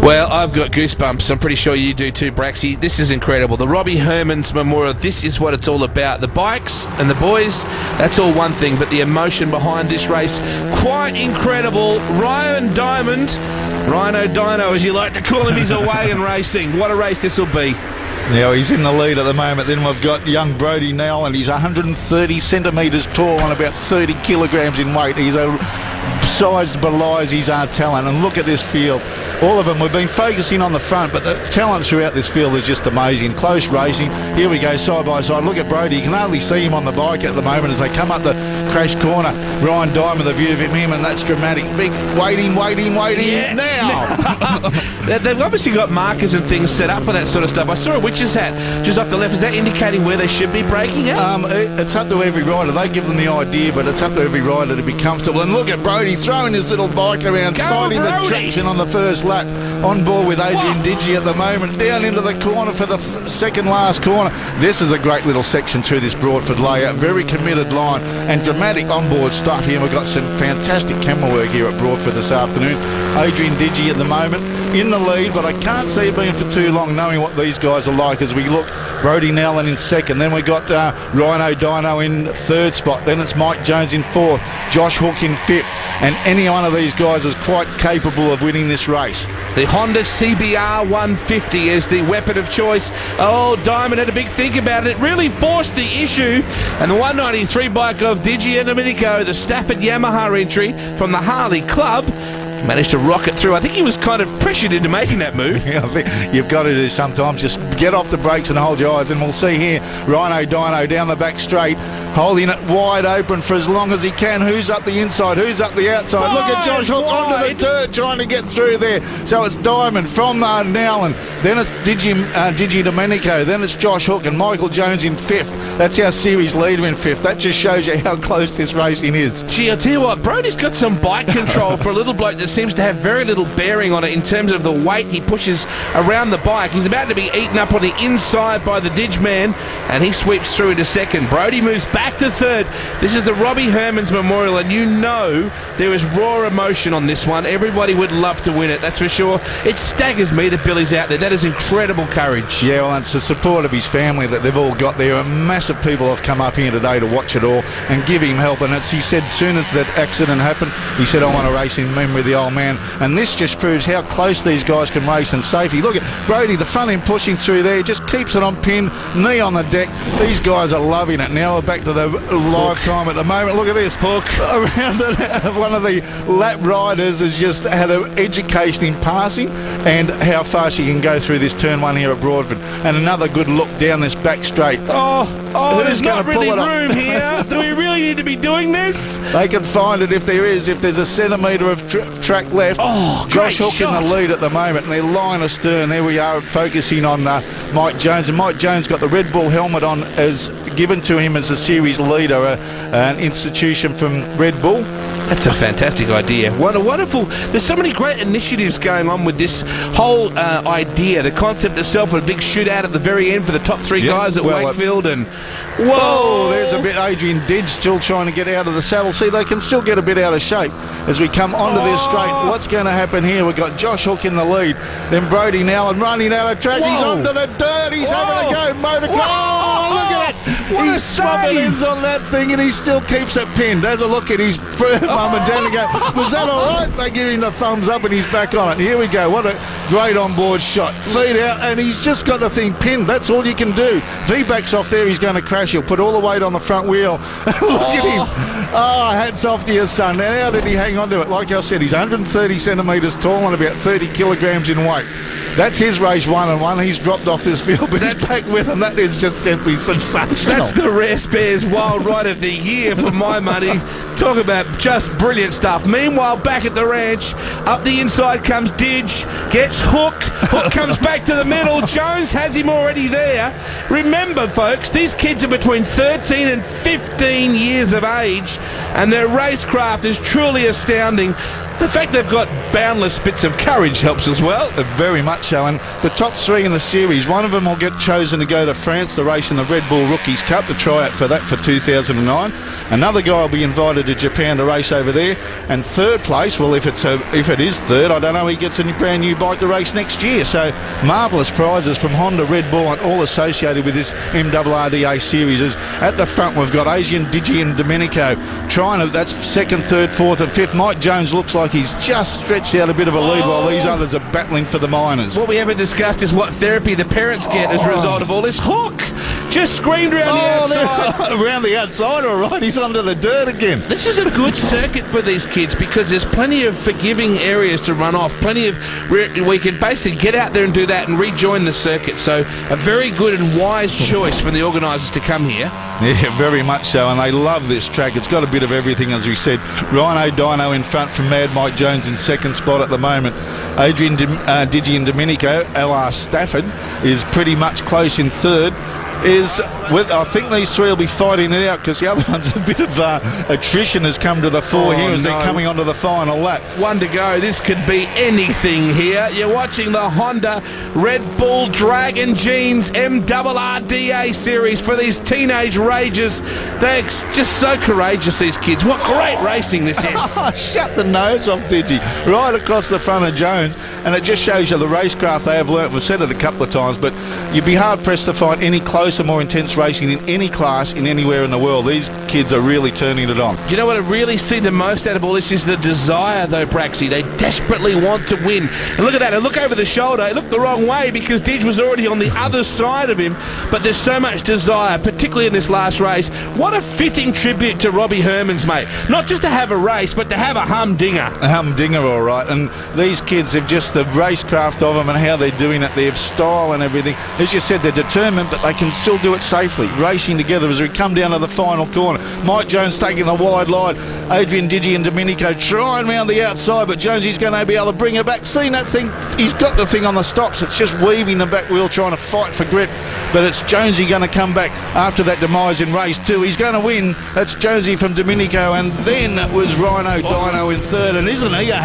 Well, I've got goosebumps. I'm pretty sure you do too, Braxy. This is incredible. The Robbie Hermans Memorial, this is what it's all about. The bikes and the boys, that's all one thing, but the emotion behind this race, quite incredible. Ryan Diamond, Rhino Dino as you like to call him, he's away and racing. What a race this will be. Now he's in the lead at the moment. Then we've got young Brody Nell, and he's 130 centimetres tall and about 30 kilograms in weight. He's a size belies his talent, and look at this field. All of them, we've been focusing on the front, but the talent throughout this field is just amazing. Close racing. Here we go, side by side. Look at Brody. You can hardly see him on the bike at the moment as they come up the crash corner. Ryan Diamond, the view of him, and that's dramatic. Big waiting yeah. Now. They've obviously got markers and things set up for that sort of stuff. I saw a witch's hat just off the left. Is that indicating where they should be braking at? It's up to every rider. They give them the idea, but it's up to every rider to be comfortable. And look at Brody throwing his little bike around, finding the traction on the first lap. On board with Adrian Digi at the moment, down into the corner for the second last corner. This is a great little section through this Broadford layout. Very committed line and dramatic onboard stuff here. We've got some fantastic camera work here at Broadford this afternoon. Adrian Digi at the moment in the lead, but I can't see it being for too long, knowing what these guys are like as we look. Brody Nowlan in second, then we got Rhino Dino in third spot, then it's Mike Jones in fourth, Josh Hook in fifth, and any one of these guys is quite capable of winning this race. The Honda CBR 150 is the weapon of choice. Oh, Diamond had a big think about it. It really forced the issue. And the 193 bike of Digi and Domenico, the Stafford Yamaha entry from the Harley Club, managed to rocket through. I think he was kind of pressured into making that move. Yeah, I think you've got to do sometimes. Just get off the brakes and hold your eyes. And we'll see here, Rhino Dino down the back straight, holding it wide open for as long as he can. Who's up the inside? Who's up the outside? Look at Josh Hook onto the dirt trying to get through there. So it's Diamond from Nowlan. Then it's Digi Domenico. Then it's Josh Hook and Michael Jones in fifth. That's our series leader in fifth. That just shows you how close this racing is. Gee, I'll tell you what, Brody's got some bike control for a little bloke that seems to have very little bearing on it in terms of the weight he pushes around the bike. He's about to be eaten up on the inside by the Dig man, and he sweeps through into second. Brody moves back to third. This is the Robbie Hermans Memorial, and you know there is raw emotion on this one. Everybody would love to win it, that's for sure. It staggers me that Billy's out there. That is incredible courage. Yeah, well, it's the support of his family that they've all got there. Massive people have come up here today to watch it all and give him help. And as he said, as soon as that accident happened, he said, I want to race in memory of the old man. And this just proves how close these guys can race in safety. Look at Brody, the front end pushing through there, just keeps it on pin, knee on the deck. These guys are loving it. Now we're back to the live time at the moment. Look at this. Hook around it. One of the lap riders has just had an education in passing and how far she can go through this turn one here at Broadford. And another good look down this back straight. There's not really room here. Do we really need to be doing this? They can find it if there is. If there's a centimetre of track left. Josh Hook in the lead at the moment, and they're line astern. There we are, focusing on Mike Jones, and Mike Jones got the Red Bull helmet on as given to him as a series leader, an institution from Red Bull. That's a fantastic idea. What a wonderful... There's so many great initiatives going on with this whole idea. The concept itself of a big shootout at the very end for the top three guys at Wakefield. And whoa! There's a bit Adrian Didge still trying to get out of the saddle. See, they can still get a bit out of shape as we come onto this straight. What's going to happen here? We've got Josh Hook in the lead. Then Brody Nowlan running out of track. He's onto the dirt. He's having a go. Motor car. Look at it. He's swapping ends on that thing, and he still keeps it pinned. Has a look at his mum and dad and go, was that all right? They give him the thumbs up, and he's back on it. Here we go. What a great onboard shot. Feet out, and he's just got the thing pinned. That's all you can do. If he backs off there, he's going to crash. He'll put all the weight on the front wheel. Look at him. Hats off to your son. Now, how did he hang on to it? Like I said, he's 130 centimetres tall and about 30 kilograms in weight. That's his race 1-1. He's dropped off this field, but he's back with him. That is just simply sensational. That's the Rare Spares Wild Ride of the Year for my money. Talk about just brilliant stuff. Meanwhile, back at the ranch, up the inside comes Didge, gets Hook. Hook comes back to the middle. Jones has him already there. Remember, folks, these kids are between 13 and 15 years of age, and their racecraft is truly astounding. The fact they've got boundless bits of courage helps as well. Very much so. And the top three in the series, one of them will get chosen to go to France to race in the Red Bull Rookies Cup, to try out for that for 2009. Another guy will be invited to Japan to race over there. And third place, well, if it is third, I don't know, he gets a brand new bike to race next year. So marvellous prizes from Honda, Red Bull, and all associated with this MRRDA series. At the front, we've got Asian, Digi and Domenico trying to, that's second, third, fourth and fifth. Mike Jones looks like he's just stretched out a bit of a lead while these others are battling for the minors. What we haven't discussed is what therapy the parents get as a result of all this. Hook just screamed around the outside. Around the outside, all right. He's under the dirt again. This is a good circuit for these kids because there's plenty of forgiving areas to run off, plenty of we can basically get out there and do that and rejoin the circuit. So a very good and wise choice from the organisers to come here. Yeah, very much so, and they love this track. It's got a bit of everything, as we said. Rhino Dino in front from Mad Mike Jones in second spot at the moment. Adrian Digi and Domenico, LR Stafford, is pretty much close in third. I think these three will be fighting it out because the other one's a bit of attrition has come to the fore here as they're coming onto the final lap. One to go. This could be anything here. You're watching the Honda Red Bull Dragon Jeans MRRDA series for these teenage rages. They're just so courageous, these kids. What great racing this is. Shut the nose off, Digi. Right across the front of Jones, and it just shows you the racecraft they have learnt. We've said it a couple of times, but you'd be hard-pressed to find any closer, more intense racing in any class in anywhere in the world. These kids are really turning it on. Do you know what I really see the most out of all this is the desire, though, Braxy. They desperately want to win. And look at that. And look over the shoulder. It looked the wrong way because Didge was already on the other side of him. But there's so much desire, particularly in this last race. What a fitting tribute to Robbie Hermans, mate. Not just to have a race, but to have a humdinger. A humdinger, all right. And these kids have just the racecraft of them and how they're doing it. They have style and everything. As you said, they're determined, but they can still do it safely, racing together as we come down to the final corner. Mike Jones taking the wide line. Adrian Digi and Domenico trying round the outside, but Jonesy's going to be able to bring her back. Seen that thing? He's got the thing on the stops. It's just weaving the back wheel, trying to fight for grip. But it's Jonesy going to come back after that demise in race 2. He's going to win. That's Jonesy from Domenico, and then it was Rhino Dino in third, and isn't he a